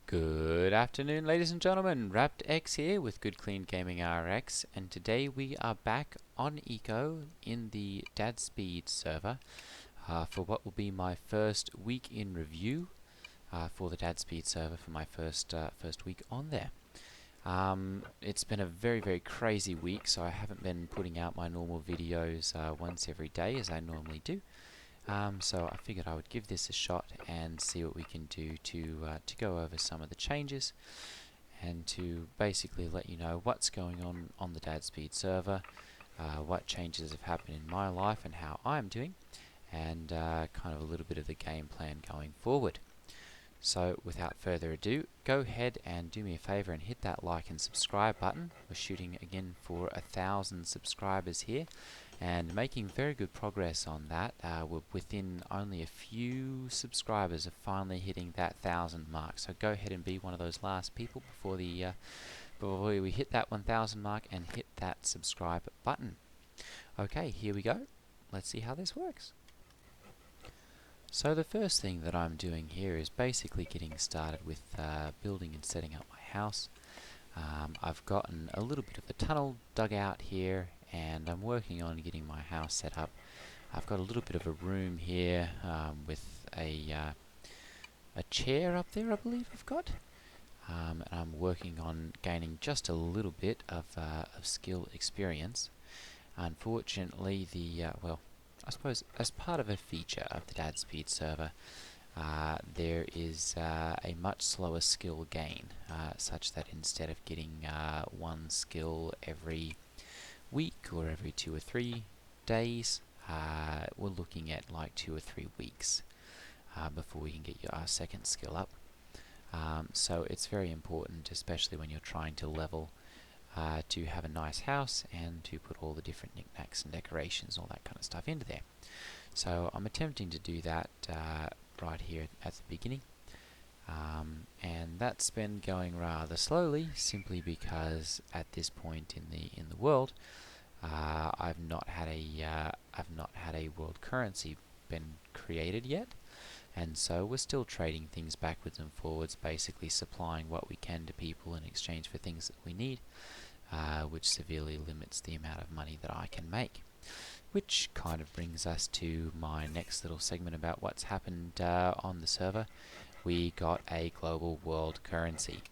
Good afternoon, ladies and gentlemen. Raptor here with Good Clean Gaming RX, and today we are back on Eco in the Dadspeed server for what will be my first week in review for the Dadspeed server for my first week on there. It's been a very crazy week, so I haven't been putting out my normal videos once every day as I normally do. So I figured I would give this a shot and see what we can do to go over some of the changes and to basically let you know what's going on the Dadspeed server, what changes have happened in my life and how I'm doing, and kind of a little bit of the game plan going forward. So without further ado, go ahead and do me a favor and hit that like and subscribe button. We're shooting again for 1,000 subscribers here and making very good progress on that. We're within only a few subscribers of finally hitting that 1,000 mark. So go ahead and be one of those last people before we hit that 1,000 mark and hit that subscribe button. Okay, here we go. Let's see how this works. So the first thing that I'm doing here is basically getting started with building and setting up my house. I've gotten a little bit of a tunnel dug out here, and I'm working on getting my house set up. I've got a little bit of a room here with a chair up there, I believe I've got. And I'm working on gaining just a little bit of skill experience. Unfortunately, well, I suppose as part of a feature of the Dadspeed server, there is a much slower skill gain, such that instead of getting one skill every week or every 2 or 3 days, we're looking at like 2 or 3 weeks before we can get our second skill up. So it's very important, especially when you're trying to level, to have a nice house and to put all the different knickknacks and decorations and all that kind of stuff into there. So I'm attempting to do that right here at the beginning, and that's been going rather slowly, simply because at this point in the world, I've not had a world currency been created yet. And so we're still trading things backwards and forwards, basically supplying what we can to people in exchange for things that we need, which severely limits the amount of money that I can make. Which kind of brings us to my next little segment about what's happened on the server. We got a global world currency.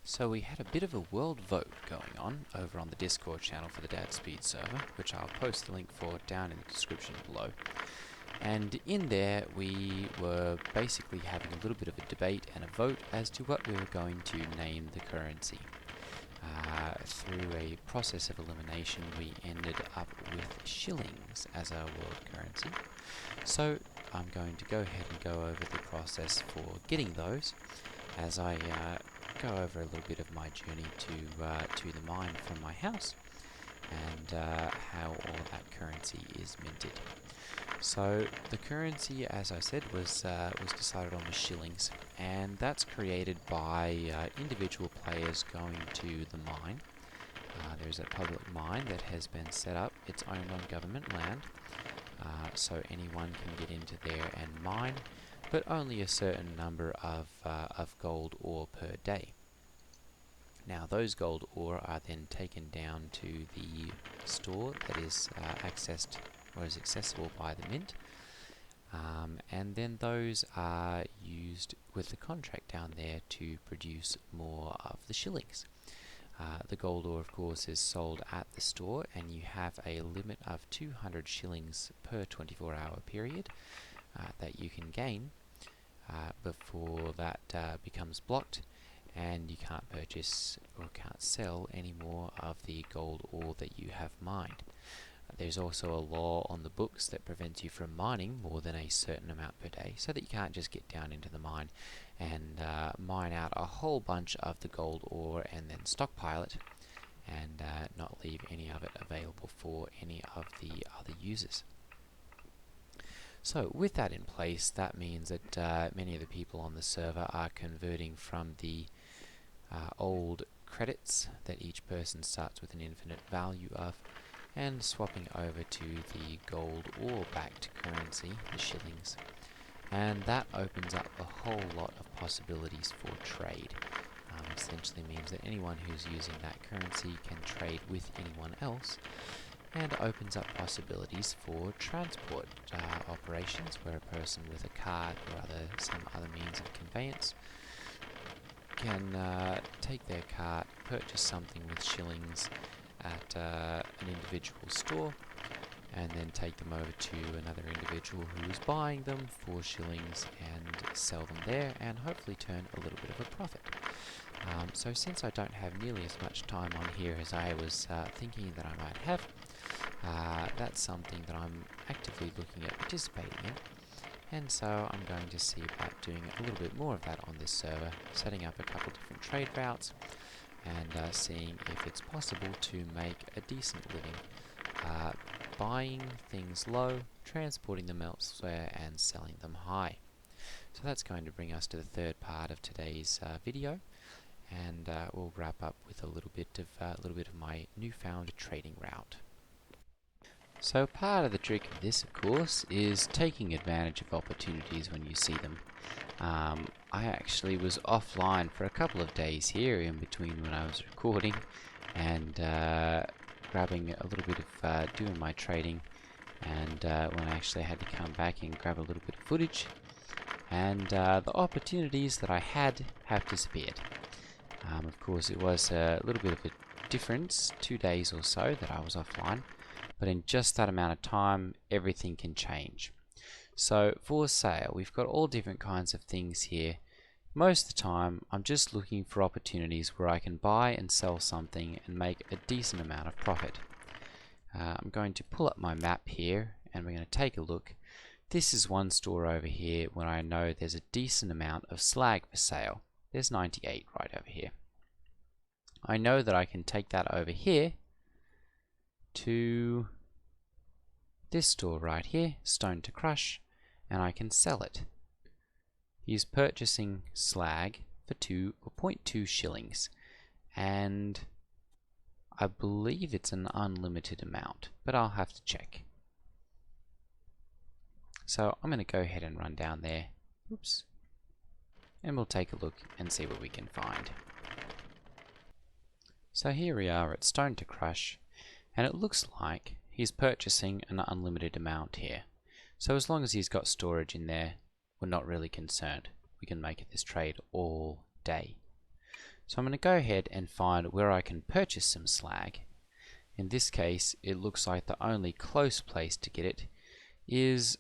So we had a bit of a world vote going on over on the Discord channel for the Dadspeed server, which I'll post the link for down in the description below. And in there we were basically having a little bit of a debate and a vote as to what we were going to name the currency. Through a process of elimination we ended up with shillings as our world currency. So I'm going to go ahead and go over the process for getting those as I go over a little bit of my journey to the mine from my house and how all of that currency is minted. So the currency, as I said, was decided on with shillings, and that's created by individual players going to the mine. There's a public mine that has been set up. It's owned on government land, so anyone can get into there and mine, but only a certain number of gold ore per day. Now those gold ore are then taken down to the store that is accessed or is accessible by the mint, and then those are used with the contract down there to produce more of the shillings. The gold ore, of course, is sold at the store, and you have a limit of 200 shillings per 24-hour period that you can gain before that becomes blocked, and you can't purchase or can't sell any more of the gold ore that you have mined. There's also a law on the books that prevents you from mining more than a certain amount per day, so that you can't just get down into the mine and mine out a whole bunch of the gold ore and then stockpile it and not leave any of it available for any of the other users. So with that in place, that means that many of the people on the server are converting from the old credits that each person starts with an infinite value of, and swapping over to the gold ore backed currency, the shillings. And that opens up a whole lot of possibilities for trade. Essentially means that anyone who's using that currency can trade with anyone else, and opens up possibilities for transport operations, where a person with a cart or some other means of conveyance can take their cart, purchase something with shillings at an individual store, and then take them over to another individual who is buying them for shillings and sell them there, and hopefully turn a little bit of a profit. So since I don't have nearly as much time on here as I was thinking that I might have, That's something that I'm actively looking at participating in. And so I'm going to see about doing a little bit more of that on this server, setting up a couple different trade routes and seeing if it's possible to make a decent living buying things low, transporting them elsewhere and selling them high. So that's going to bring us to the third part of today's video, and we'll wrap up with a little bit of my newfound trading route. So part of the trick of this, of course, is taking advantage of opportunities when you see them. I actually was offline for a couple of days here in between when I was recording and grabbing a little bit of doing my trading, and when I actually had to come back and grab a little bit of footage, and the opportunities that I had have disappeared. Of course, it was a little bit of a difference, 2 days or so that I was offline. But in just that amount of time, everything can change. So for sale, we've got all different kinds of things here. Most of the time, I'm just looking for opportunities where I can buy and sell something and make a decent amount of profit. I'm going to pull up my map here and we're going to take a look. This is one store over here where I know there's a decent amount of slag for sale. There's 98 right over here. I know that I can take that over here to this store right here, Stone to Crush, and I can sell it. He's purchasing slag for 0.2 shillings, and I believe it's an unlimited amount, but I'll have to check. So I'm going to go ahead and run down there. Oops. And we'll take a look and see what we can find. So here we are at Stone to Crush, and it looks like he's purchasing an unlimited amount here. So as long as he's got storage in there, we're not really concerned. We can make this trade all day. So I'm going to go ahead and find where I can purchase some slag. In this case, it looks like the only close place to get it is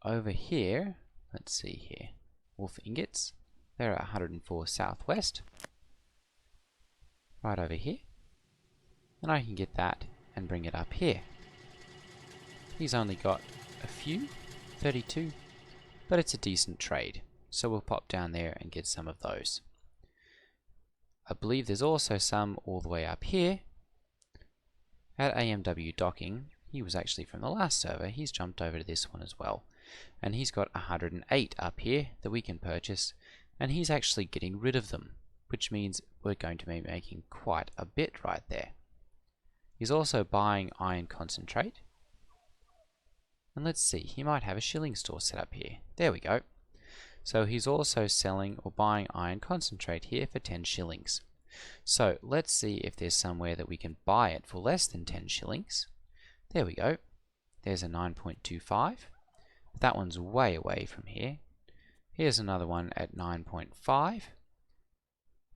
over here. Let's see here. Wolf ingots. They're at 104 Southwest. Right over here. And I can get that and bring it up here. He's only got a few, 32, but it's a decent trade. So we'll pop down there and get some of those. I believe there's also some all the way up here at AMW Docking. He was actually from the last server. He's jumped over to this one as well. And he's got 108 up here that we can purchase. And he's actually getting rid of them, which means we're going to be making quite a bit right there. He's also buying iron concentrate. And let's see, he might have a shilling store set up here. There we go. So he's also selling or buying iron concentrate here for 10 shillings. So let's see if there's somewhere that we can buy it for less than 10 shillings. There we go. There's a 9.25. That one's way away from here. Here's another one at 9.5.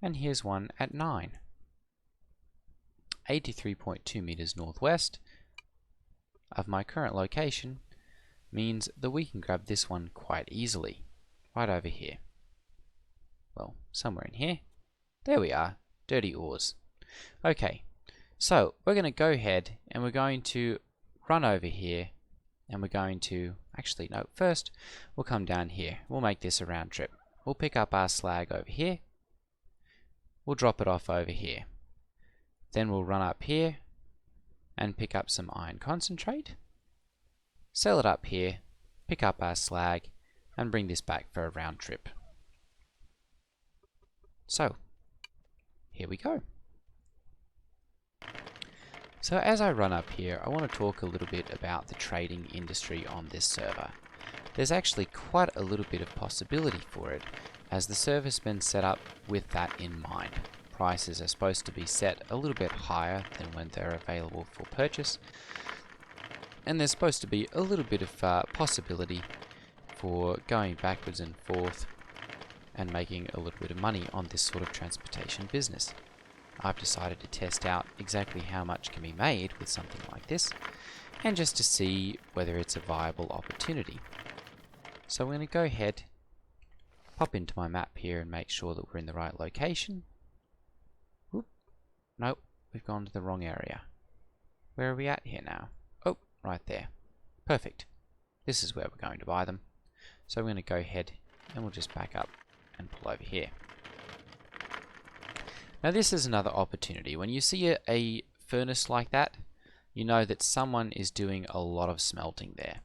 And here's one at 9. 83.2 meters northwest of my current location means that we can grab this one quite easily. Right over here. Well, somewhere in here. There we are. Dirty ores. Okay, so we're going to go ahead and we're going to run over here and we're going to, actually no, first we'll come down here. We'll make this a round trip. We'll pick up our slag over here. We'll drop it off over here. Then we'll run up here and pick up some iron concentrate. Sell it up here, pick up our slag, and bring this back for a round trip. So, here we go. So as I run up here, I want to talk a little bit about the trading industry on this server. There's actually quite a little bit of possibility for it, as the server's been set up with that in mind. Prices are supposed to be set a little bit higher than when they're available for purchase, and there's supposed to be a little bit of possibility for going backwards and forth and making a little bit of money on this sort of transportation business. I've decided to test out exactly how much can be made with something like this, and just to see whether it's a viable opportunity. So I'm going to go ahead, pop into my map here and make sure that we're in the right location. Whoop. Nope, we've gone to the wrong area. Where are we at here now? right there. Perfect. This is where we're going to buy them. So we're going to go ahead and we'll just back up and pull over here. Now this is another opportunity. When you see a furnace like that, you know that someone is doing a lot of smelting there.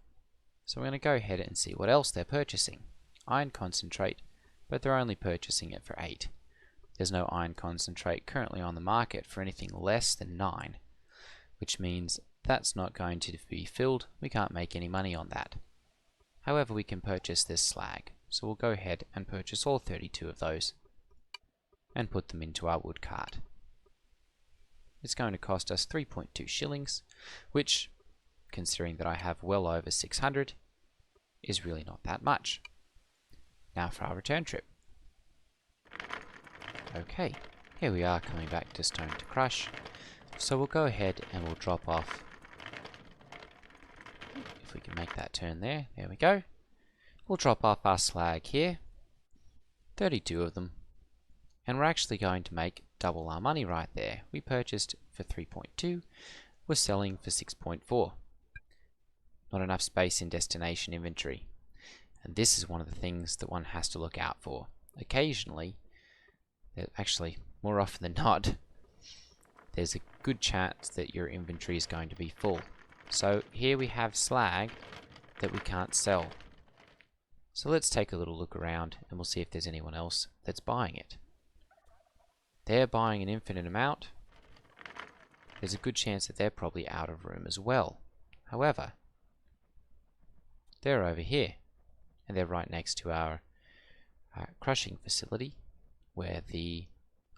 So we're going to go ahead and see what else they're purchasing. Iron concentrate, but they're only purchasing it for 8. There's no iron concentrate currently on the market for anything less than 9, which means that's not going to be filled. We can't make any money on that. However, we can purchase this slag. So we'll go ahead and purchase all 32 of those and put them into our wood cart. It's going to cost us 3.2 shillings, which, considering that I have well over 600, is really not that much. Now for our return trip. Okay, here we are coming back to Stone to Crush. So we'll go ahead and we'll drop off. If we can make that turn there, there we go. We'll drop off our slag here, 32 of them, and we're actually going to make double our money right there. We purchased for 3.2, we're selling for 6.4. Not enough space in destination inventory. And this is one of the things that one has to look out for. Occasionally, actually more often than not, there's a good chance that your inventory is going to be full. So here we have slag that we can't sell. So let's take a little look around and we'll see if there's anyone else that's buying it. They're buying an infinite amount. There's a good chance that they're probably out of room as well. However, they're over here and they're right next to our crushing facility where the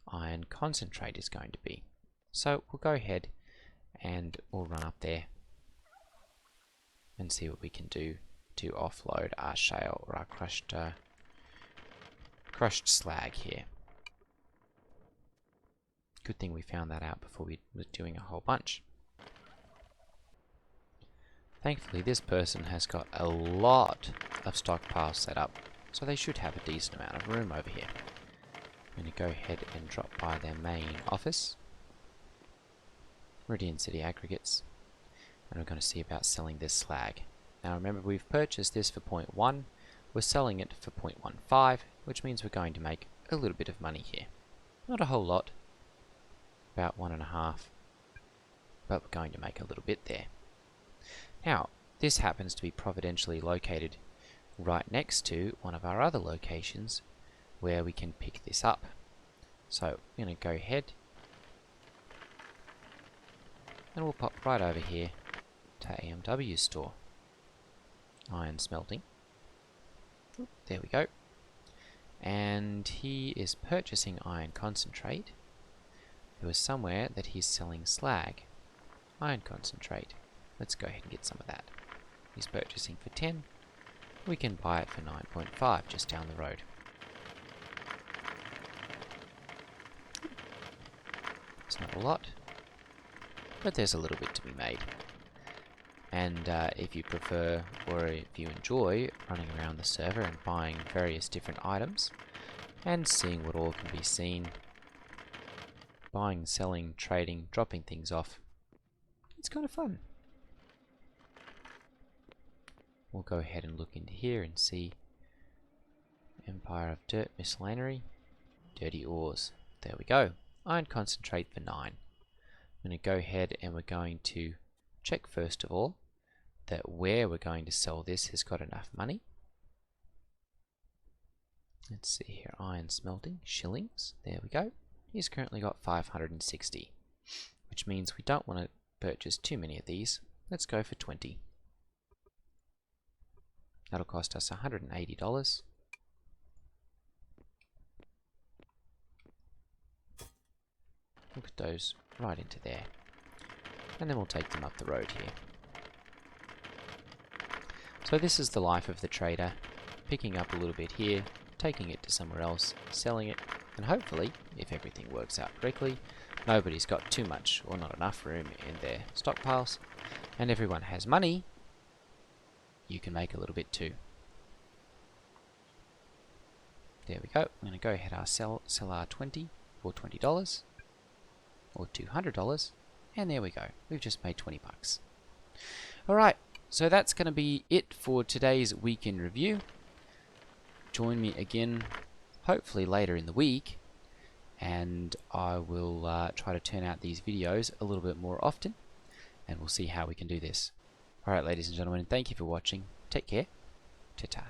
iron concentrate is going to be. So we'll go ahead and we'll run up there and see what we can do to offload our shale or our crushed slag here. Good thing we found that out before we were doing a whole bunch. Thankfully this person has got a lot of stockpiles set up, so they should have a decent amount of room over here. I'm going to go ahead and drop by their main office, Meridian City Aggregates, and we're going to see about selling this slag. Now remember, we've purchased this for 0.1, we're selling it for 0.15, which means we're going to make a little bit of money here. Not a whole lot, about 1.5, but we're going to make a little bit there. Now, this happens to be providentially located right next to one of our other locations where we can pick this up. So we're going to go ahead and we'll pop right over here to AMW's store. Iron smelting. Oop, there we go. And he is purchasing iron concentrate. There was somewhere that he's selling slag. Iron concentrate. Let's go ahead and get some of that. He's purchasing for 10. We can buy it for 9.5 just down the road. It's not a lot, but there's a little bit to be made. And if you prefer, or if you enjoy running around the server and buying various different items and seeing what all can be seen, buying, selling, trading, dropping things off, it's kind of fun. We'll go ahead and look into here and see Empire of Dirt Miscellany, Dirty Ores. There we go. Iron concentrate for 9. I'm going to go ahead and we're going to check first of all that where we're going to sell this has got enough money. Let's see here, iron smelting, shillings, there we go. He's currently got 560, which means we don't want to purchase too many of these. Let's go for 20. That'll cost us $180. We'll put those right into there. And then we'll take them up the road here. So this is the life of the trader, picking up a little bit here, taking it to somewhere else, selling it, and hopefully, if everything works out correctly, nobody's got too much or not enough room in their stockpiles, and everyone has money, you can make a little bit too. There we go. I'm going to go ahead and sell our 20 for $20 or $200, and there we go. We've just made 20 bucks. Alright, so that's going to be it for today's week in review. Join me again, hopefully later in the week, and I will try to turn out these videos a little bit more often, and we'll see how we can do this. Alright, ladies and gentlemen, thank you for watching. Take care. Ta-ta.